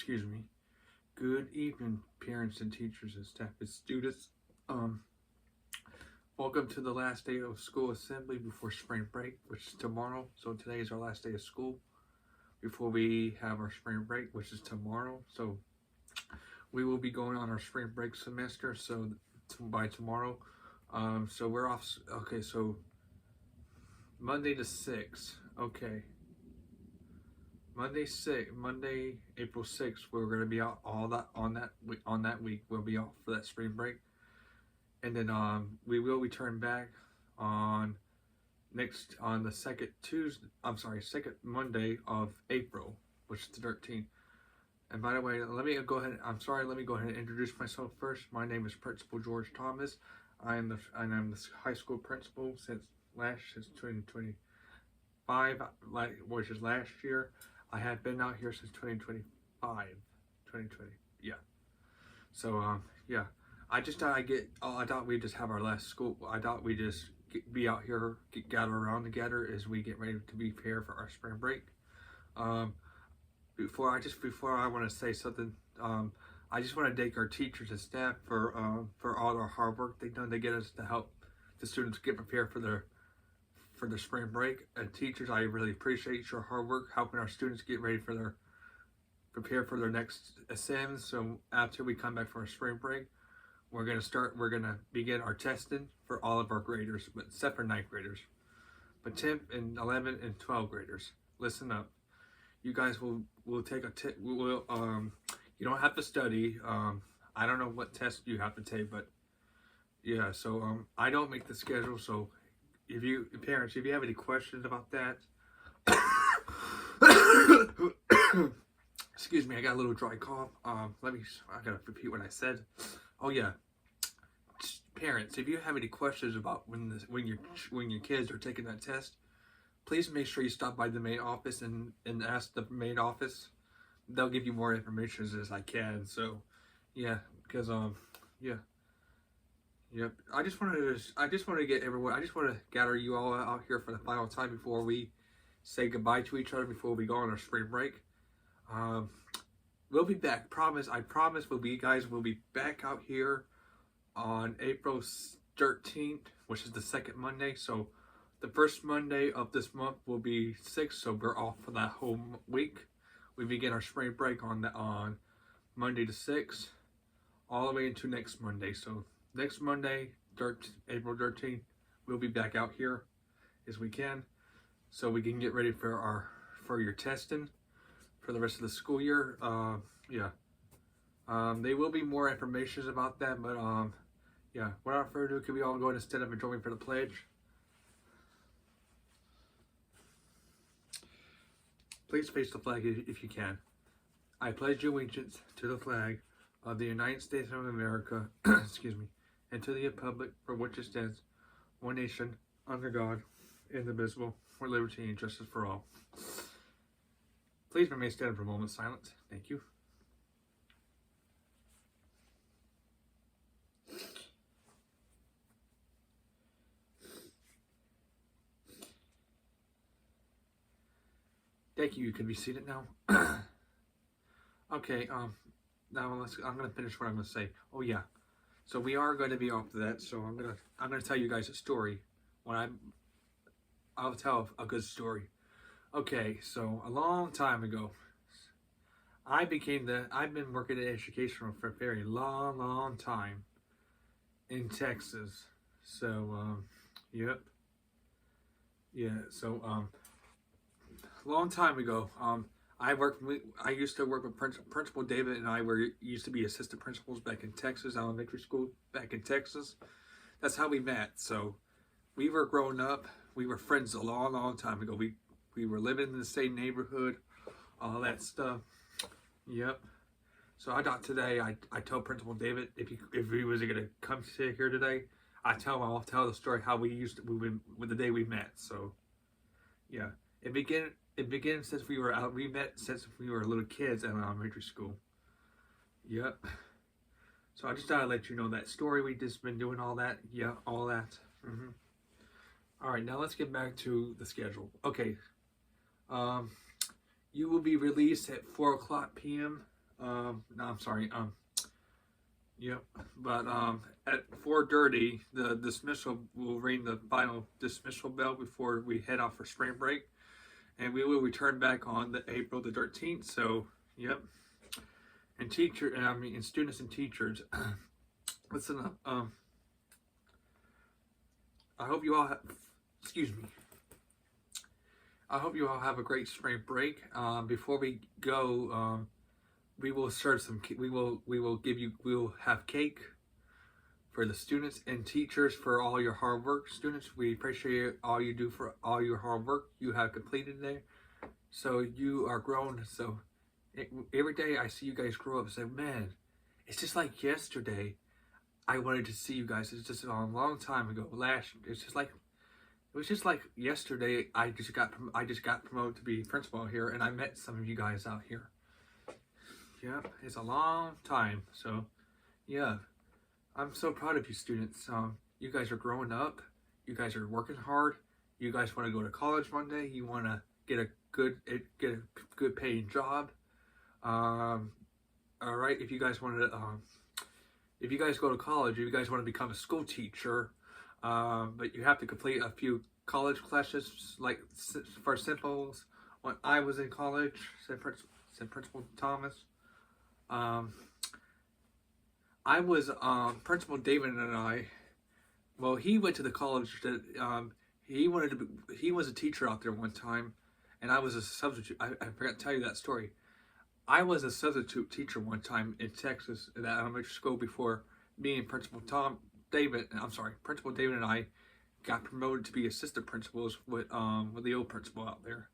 excuse me. Good evening, parents and teachers and staff and students. Um, Welcome to the last day of school assembly before spring break, which is tomorrow. So today is our last day of school before we have our spring break, which is tomorrow. So we will be going on our spring break semester. So by tomorrow, so we're off. Okay, so Monday the 6th. Okay. Monday, April 6th, we're gonna be out on that week. We'll be off for that spring break, and then we will return back on the second Monday of April, which is the 13th. And by the way, let me go ahead and introduce myself first. My name is Principal George Thomas. I'm the high school principal since 2025, which is last year. I have been out here since 2020, yeah. So, yeah. I thought we'd just have our last school. I thought we'd just be out here, gather around together as we get ready to be prepared for our spring break. Before I want to say something, I just want to thank our teachers and staff for all their hard work they've done to get us to help the students get prepared for the spring break. And teachers, I really appreciate your hard work helping our students get ready prepare for their next exams. So after we come back from our spring break, we're gonna begin our testing for all of our graders, but except for 9th graders. But 10th and 11th and 12th graders, listen up. You guys will take you don't have to study. I don't know what test you have to take, but yeah, so I don't make the schedule, so parents, if you have any questions about that, excuse me, I got a little dry cough. I gotta repeat what I said. Oh yeah, parents, if you have any questions about when your kids are taking that test, please make sure you stop by the main office and ask the main office. They'll give you more information as I can. So yeah, because yeah. Yep. I just want to gather you all out here for the final time before we say goodbye to each other before we go on our spring break. We'll be back. I promise we'll be back out here on April 13th, which is the second Monday. So the first Monday of this month will be 6th, so we're off for that whole week. We begin our spring break on Monday the 6th, all the way into next Monday. So next Monday, April 13th, we'll be back out here as we can, so we can get ready for your testing for the rest of the school year. Yeah. There will be more information about that, but yeah. Without further ado, can we all go and stand up and join me for the pledge? Please face the flag if you can. I pledge allegiance to the flag of the United States of America, excuse me, and to the republic for which it stands, one nation, under God, indivisible, for liberty and justice for all. Please remain standing for a moment of silence. Thank you. Thank you. You can be seated now. Okay. Now I'm gonna finish what I'm gonna say. Oh yeah. So we are going to be off to that. So I'm gonna tell you guys a story. I'll tell a good story. Okay, so a long time ago, I've been working in education for a very long time in Texas. So yep, yeah. So long time ago, I used to work with Principal David, and I used to be assistant principals back in Texas, elementary school back in Texas. That's how we met. So we were growing up. We were friends a long time ago. We were living in the same neighborhood, all that stuff. Yep. So I thought today I told Principal David if he was gonna come sit here today, I'll tell the story how we with the day we met. So yeah, it began since we met since we were little kids in elementary school. Yep. So I just thought I'd let you know that story. We just been doing all that. Yeah, all that. All right, now let's get back to the schedule. Okay. You will be released at 4:00 p.m. No, I'm sorry. Yep. But at 4:30, the dismissal will ring the final dismissal bell before we head off for spring break, and we will return back on the April the 13th. So, yep. And and students and teachers, listen up. I hope you all have, excuse me. I hope you all have a great spring break. Before we go, we will serve some. We will give you. We will have cake for the students and teachers for all your hard work. Students, we appreciate all you do for all your hard work you have completed there. So you are grown. So every day I see you guys grow up and say, man, it's just like yesterday. I wanted to see you guys. It's just a long time ago. It's just like it was just like yesterday. I just got promoted to be principal here, and I met some of you guys out here. Yep, it's a long time. So, yeah, I'm so proud of you students. You guys are growing up. You guys are working hard. You guys want to go to college one day. You want to get a good paying job. All right, if you guys want to, if you guys go to college, if you guys want to become a school teacher, but you have to complete a few college classes, like for simples. When I was in college, said Principal Thomas. I was Principal David and I. Well, he went to the college that he wanted to be. He was a teacher out there one time, and I was a substitute. I forgot to tell you that story. I was a substitute teacher one time in Texas at that elementary school before me and Principal David and I got promoted to be assistant principals with the old principal out there.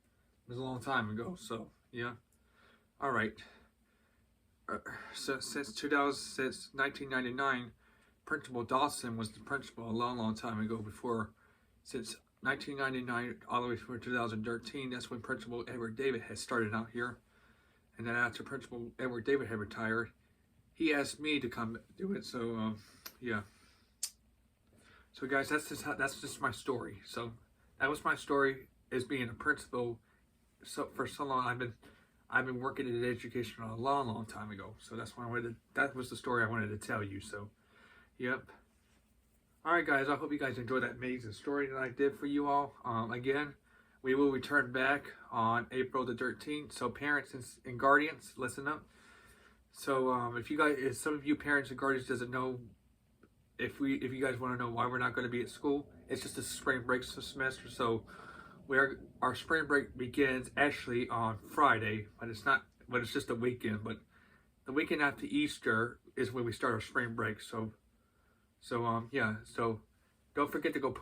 It was a long time ago, so yeah. All right. So since 1999, Principal Dawson was the principal a long time ago. Since 1999 all the way through 2013, that's when Principal Edward David had started out here. And then after Principal Edward David had retired, he asked me to come do it. So yeah. So guys, that's just my story. So that was my story as being a principal. So for so long, I've been working in education a long time ago. So that's why that was the story I wanted to tell you. So, yep. All right, guys. I hope you guys enjoyed that amazing story that I did for you all. Again, we will return back on April the 13th. So parents and guardians, listen up. So if some of you parents and guardians doesn't know, if you guys want to know why we're not going to be at school, it's just a spring break semester. So our spring break begins actually on Friday, but it's just a weekend. But the weekend after Easter is when we start our spring break. So yeah. So don't forget to don't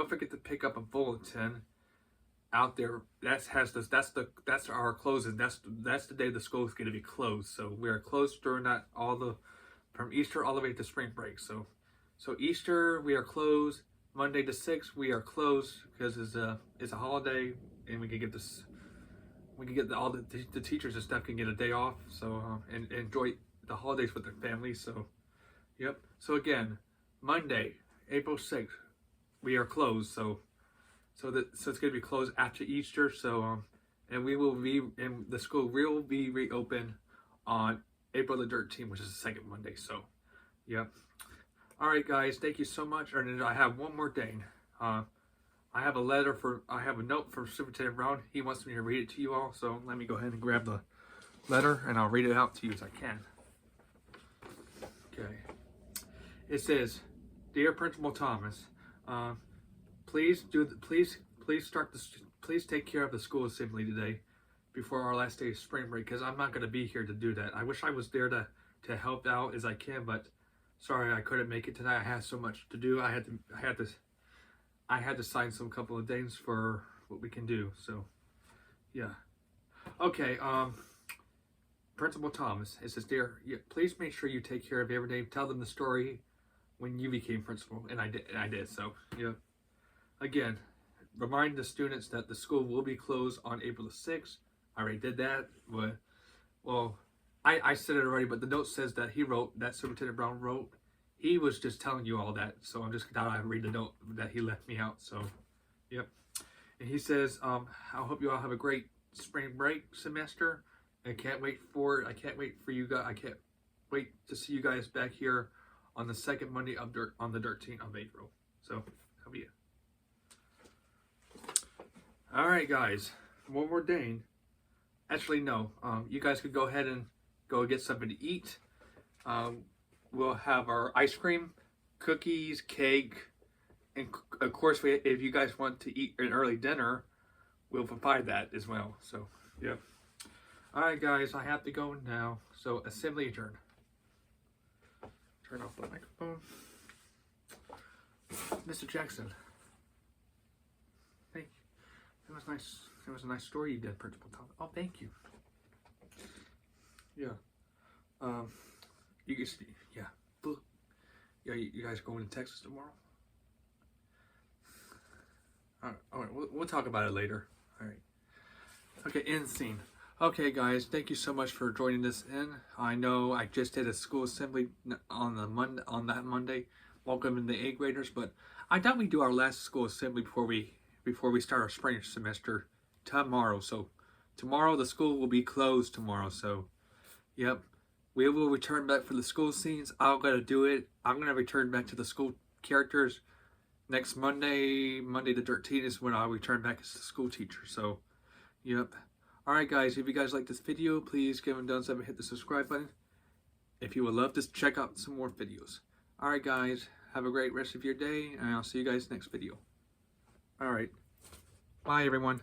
forget to pick up a bulletin out there. That's our closing. That's the day the school is going to be closed. So we are closed during from Easter all the way to spring break. So Easter we are closed. Monday the 6th we are closed because it's a holiday, and we can get all the teachers and stuff can get a day off. So and enjoy the holidays with their families. So yep. So again, Monday, April 6th, we are closed. So it's going to be closed after Easter. So and the school will be reopened on April the 13th, which is the second Monday. So yep. All right, guys, thank you so much. And I have one more thing. I have a note from Superintendent Brown. He wants me to read it to you all. So let me go ahead and grab the letter, and I'll read it out to you as I can. Okay. It says, "Dear Principal Thomas, please take care of the school assembly today before our last day of spring break, because I'm not going to be here to do that. I wish I was there to help out as I can, but sorry, I couldn't make it tonight. I had so much to do. I had to sign some couple of things for what we can do. So, yeah. Okay. Principal Thomas. It says, please make sure you take care of every day. Tell them the story when you became principal, and I did. So, yeah. Again, remind the students that the school will be closed on April the 6th. I already did that. Well, I said it already, but the note says that Superintendent Brown wrote. He was just telling you all that, so I'm just glad I read the note that he left me out. So, yep. And he says, I hope you all have a great spring break semester, I can't wait for it. I can't wait for you guys. I can't wait to see you guys back here on the second Monday of on the 13th of April. So that'll be it. All right, guys. One more thing. Actually, no. You guys could go ahead and go get something to eat. We'll have our ice cream, cookies, cake, and of course, if you guys want to eat an early dinner, we'll provide that as well. So, yeah. All right, guys. I have to go now. So, assembly adjourned. Turn off the microphone. Mr. Jackson. Thank you. It was nice. It was a nice story you did, Principal Tom. Oh, thank you. Yeah. You guys, yeah. Yeah, you guys going to Texas tomorrow? All right. We'll talk about it later. All right. Okay, end scene. Okay, guys, thank you so much for joining this in. I know I just did a school assembly on that Monday, welcoming the 8th graders, but I thought we'd do our last school assembly before we start our spring semester tomorrow. So tomorrow the school will be closed tomorrow. So, yep, we will return back for the school scenes. I'm gonna do it. I'm gonna return back to the school characters next Monday. Monday the 13th is when I'll return back as the school teacher. So, yep. Alright guys, if you guys like this video, please give it a thumbs up and hit the subscribe button. If you would love to check out some more videos. Alright guys, have a great rest of your day, and I'll see you guys next video. Alright, bye everyone.